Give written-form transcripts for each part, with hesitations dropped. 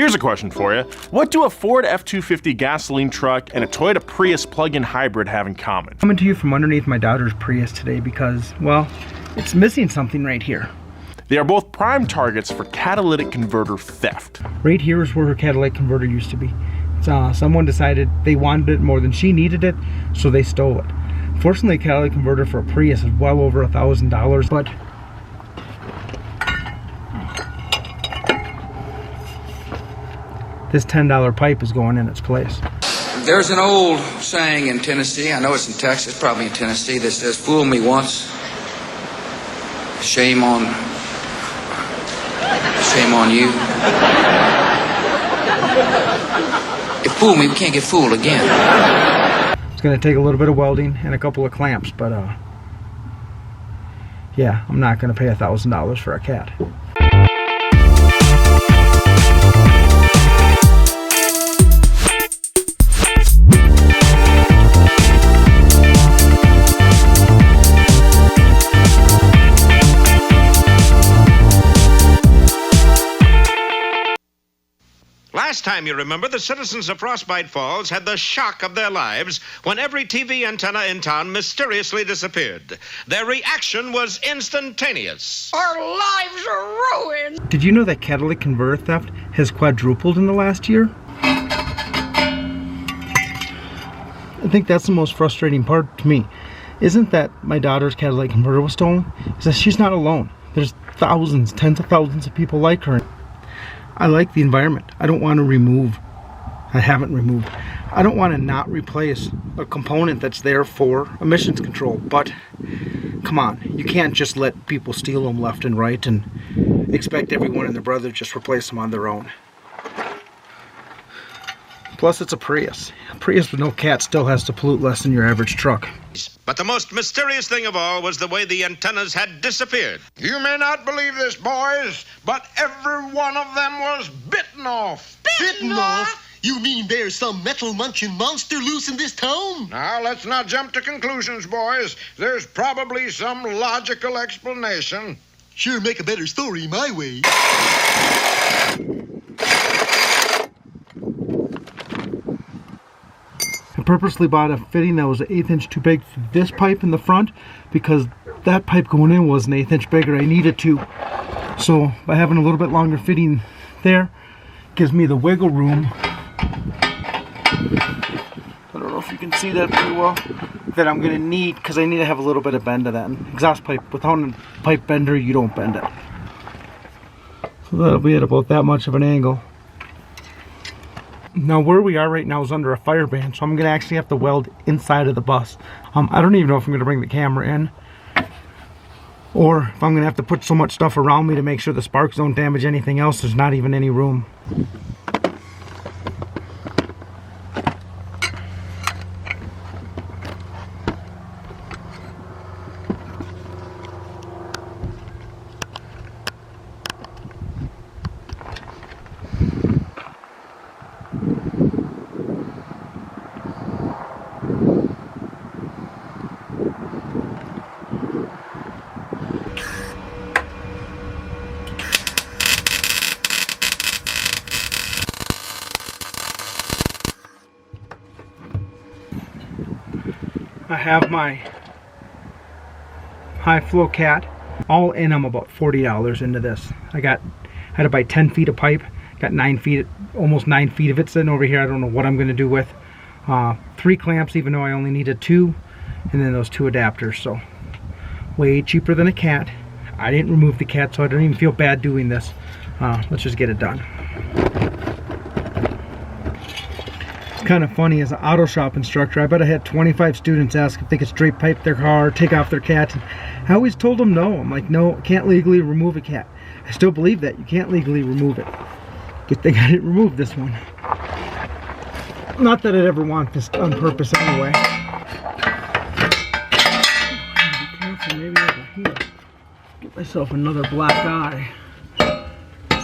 Here's a question for you. What do a Ford F-250 gasoline truck and a Toyota Prius plug-in hybrid have in common? Coming to you from underneath my daughter's Prius today because, well, it's missing something right here. They are both prime targets for catalytic converter theft. Right here is where her catalytic converter used to be. Someone decided they wanted it more than she needed it, so they stole it. Fortunately, a catalytic converter for a Prius is well over $1,000, but this $10 pipe is going in its place. There's an old saying in Tennessee, I know it's in Texas, probably in Tennessee, that says, "Fool me once, shame on you." If fool me, we can't get fooled again. It's going to take a little bit of welding and a couple of clamps, but yeah, I'm not going to pay $1,000 for a cat. Last time, you remember, the citizens of Frostbite Falls had the shock of their lives when every TV antenna in town mysteriously disappeared. Their reaction was instantaneous. Our lives are ruined. Did you know that catalytic converter theft has quadrupled in the last year? I think that's the most frustrating part to me. Isn't that my daughter's catalytic converter was stolen? Is that she's not alone. There's thousands, tens of thousands of people like her. I like the environment. I don't want to remove, I haven't removed, I don't want to not replace a component that's there for emissions control, but come on, you can't just let people steal them left and right and expect everyone and their brother to just replace them on their own. Plus it's a Prius. A Prius with no cat still has to pollute less than your average truck. But the most mysterious thing of all was the way the antennas had disappeared. You may not believe this, boys, but every one of them was bitten off. Bitten off? You mean there's some metal-munching monster loose in this town? Now, let's not jump to conclusions, boys. There's probably some logical explanation. Sure make a better story my way. I purposely bought a fitting that was an 1/8 inch too big for this pipe in the front because that pipe going in was an 1/8 inch bigger. I needed to. So by having a little bit longer fitting there, gives me the wiggle room. I don't know if you can see that pretty well. That I'm going to need, because I need to have a little bit of bend to that. And exhaust pipe, without a pipe bender, you don't bend it. So that'll be at about that much of an angle. Now where we are right now is under a fire ban, so I'm going to actually have to weld inside of the bus. I don't even know if I'm going to bring the camera in, or if I'm going to have to put so much stuff around me to make sure the sparks don't damage anything else. There's not even any room. I have my high flow cat. All in, I'm about $40 into this. I had to buy 10 feet of pipe. Got 9 feet, almost 9 feet of it sitting over here. I don't know what I'm going to do with. 3 clamps, even though I only needed 2, and then those 2 adapters. So way cheaper than a cat. I didn't remove the cat, so I don't even feel bad doing this. Let's just get it done. Kind of funny, as an auto shop instructor, I bet I had 25 students ask if they could straight pipe their car, take off their cat. And I always told them no. I'm like, no, I can't legally remove a cat. I still believe that you can't legally remove it. Good thing I didn't remove this one. Not that I'd ever want this on purpose anyway. Maybe over here. Get myself another black eye.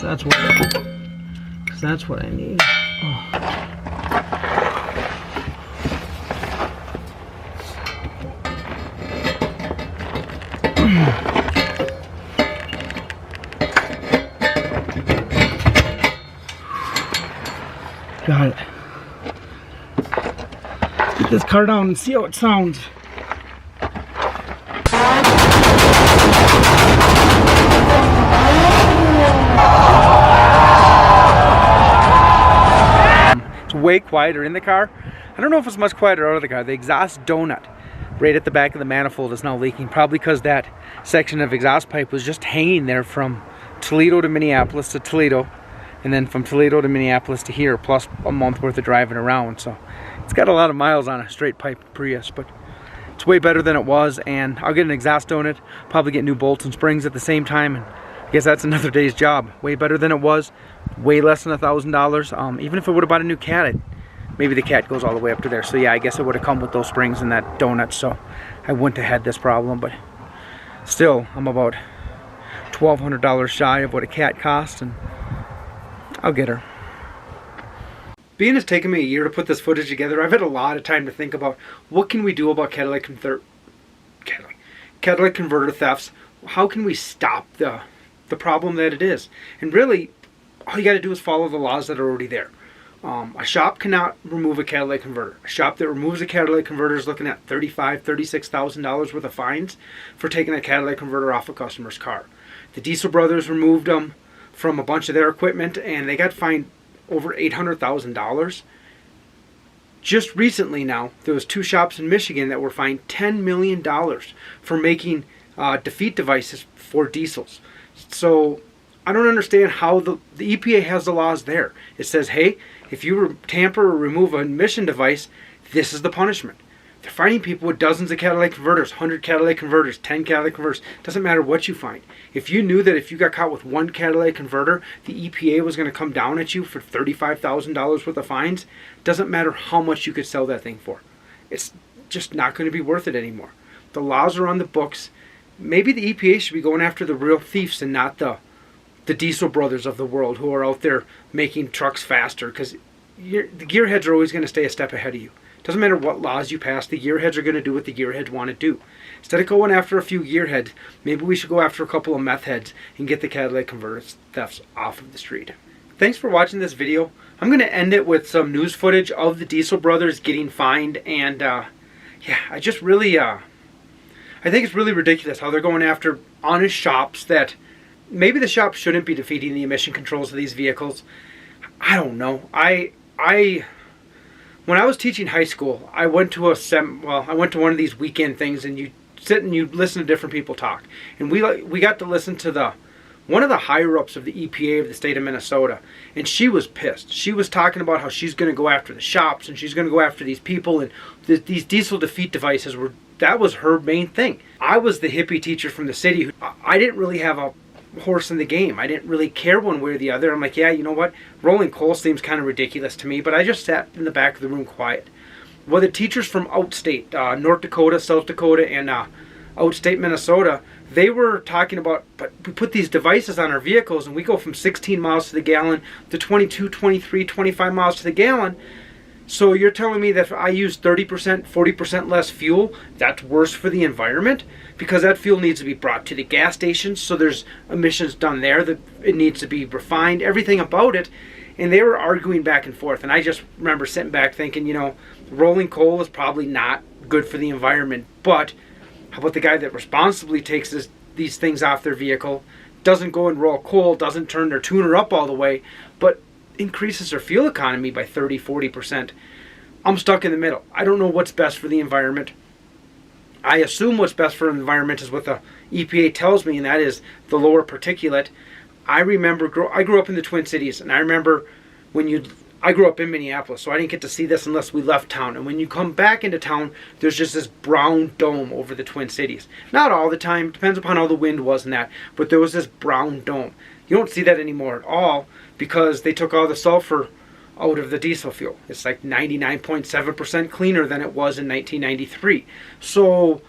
That's what I need. Oh. Got it. Let's get this car down and see how it sounds. It's way quieter in the car. I don't know if it's much quieter out of the car. The exhaust donut right at the back of the manifold is now leaking, probably because that section of exhaust pipe was just hanging there from Toledo to Minneapolis to Toledo, and then from Toledo to Minneapolis to here, plus a month worth of driving around. So it's got a lot of miles on a straight pipe Prius, but it's way better than it was. And I'll get an exhaust donut, probably get new bolts and springs at the same time, and I guess that's another day's job. Way better than it was, way less than $1,000. Even if I would have bought a new Cat, maybe the Cat goes all the way up to there. So yeah, I guess it would have come with those springs and that donut, so I wouldn't have had this problem. But still, I'm about $1,200 shy of what a Cat cost, and I'll get her. Being it's taken me a year to put this footage together, I've had a lot of time to think about what can we do about catalytic converter thefts. How can we stop the problem that it is? And really, all you got to do is follow the laws that are already there. A shop cannot remove a catalytic converter. A shop that removes a catalytic converter is looking at $35,000, $36,000 worth of fines for taking a catalytic converter off a customer's car. The Diesel brothers removed them from a bunch of their equipment, and they got fined over $800,000. Just recently now, there was 2 shops in Michigan that were fined $10 million for making defeat devices for diesels. So I don't understand how the EPA has the laws there. It says, hey, if you tamper or remove an emission device, this is the punishment. They're finding people with dozens of catalytic converters, 100 catalytic converters, 10 catalytic converters. Doesn't matter what you find. If you knew that if you got caught with 1 catalytic converter, the EPA was going to come down at you for $35,000 worth of fines, doesn't matter how much you could sell that thing for. It's just not going to be worth it anymore. The laws are on the books. Maybe the EPA should be going after the real thieves and not the Diesel brothers of the world who are out there making trucks faster, because the gearheads are always going to stay a step ahead of you. Doesn't matter what laws you pass, the gearheads are going to do what the gearheads want to do. Instead of going after a few gearheads, maybe we should go after a couple of meth heads and get the catalytic converter thefts off of the street. Thanks for watching this video. I'm going to end it with some news footage of the Diesel brothers getting fined, and yeah, I just really, I think it's really ridiculous how they're going after honest shops that maybe the shops shouldn't be defeating the emission controls of these vehicles. I don't know. When I was teaching high school, I went to I went to one of these weekend things, and you sit and you listen to different people talk. And we got to listen to one of the higher ups of the EPA of the state of Minnesota, and she was pissed. She was talking about how she's going to go after the shops and she's going to go after these people, and these diesel defeat devices that was her main thing. I was the hippie teacher from the city. I didn't really have a horse in the game. I didn't really care one way or the other. I'm like, yeah, you know what? Rolling coal seems kind of ridiculous to me, but I just sat in the back of the room quiet. Well, the teachers from outstate, North Dakota, South Dakota, and outstate Minnesota, they were talking about, but we put these devices on our vehicles and we go from 16 miles to the gallon to 22, 23, 25 miles to the gallon. So you're telling me that if I use 30%, 40% less fuel, that's worse for the environment? Because that fuel needs to be brought to the gas stations, so there's emissions done there, that it needs to be refined, everything about it. And they were arguing back and forth, and I just remember sitting back thinking, you know, rolling coal is probably not good for the environment, but how about the guy that responsibly takes these things off their vehicle, doesn't go and roll coal, doesn't turn their tuner up all the way, but increases their fuel economy by 30, 40%. I'm stuck in the middle. I don't know what's best for the environment. I assume what's best for the environment is what the EPA tells me, and that is the lower particulate. I remember, I grew up in the Twin Cities, and I remember I grew up in Minneapolis, so I didn't get to see this unless we left town. And when you come back into town, there's just this brown dome over the Twin Cities. Not all the time, depends upon how the wind was and that, but there was this brown dome. You don't see that anymore at all because they took all the sulfur out of the diesel fuel. It's like 99.7% cleaner than it was in 1993. So,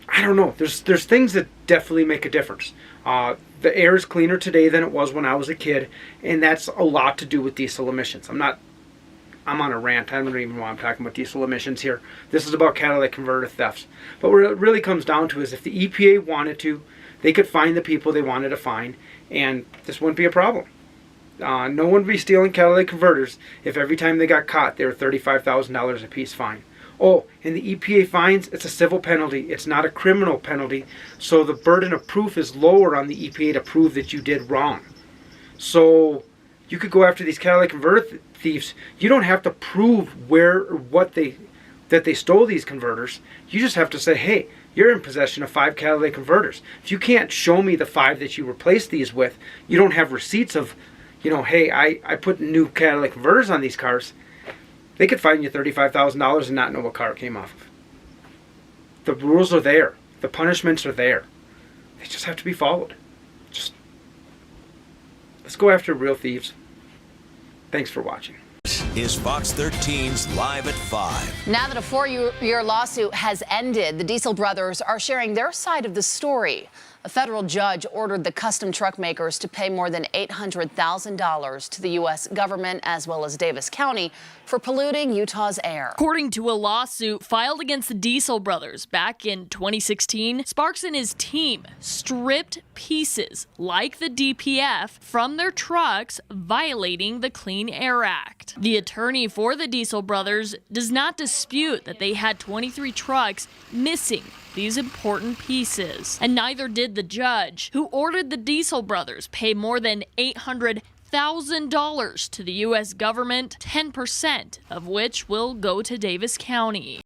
I don't know. There's things that definitely make a difference. The air is cleaner today than it was when I was a kid, and that's a lot to do with diesel emissions. I'm on a rant. I don't even know why I'm talking about diesel emissions here. This is about catalytic converter thefts. But what it really comes down to is if the EPA wanted to, they could find the people they wanted to find, and this wouldn't be a problem. No one would be stealing catalytic converters if every time they got caught they were $35,000 a piece fine. Oh, and the EPA fines, it's a civil penalty. It's not a criminal penalty. So the burden of proof is lower on the EPA to prove that you did wrong. So you could go after these catalytic converter thieves. You don't have to prove where or that they stole these converters. You just have to say, hey, you're in possession of 5 catalytic converters. If you can't show me the 5 that you replaced these with, you don't have receipts of, hey, I put new catalytic converters on these cars. They could fine you $35,000 and not know what car it came off of. The rules are there. The punishments are there. They just have to be followed. Let's go after real thieves. Thanks for watching. Is Fox 13's Live at 5. Now that a 4-year lawsuit has ended, the Diesel brothers are sharing their side of the story. A federal judge ordered the custom truck makers to pay more than $800,000 to the U.S. government as well as Davis County for polluting Utah's air. According to a lawsuit filed against the Diesel brothers back in 2016, Sparks and his team stripped pieces like the DPF from their trucks, violating the Clean Air Act. The attorney for the Diesel brothers does not dispute that they had 23 trucks missing these important pieces, and neither did the judge, who ordered the Diesel brothers pay more than $800,000 to the U.S. government, 10% of which will go to Davis County.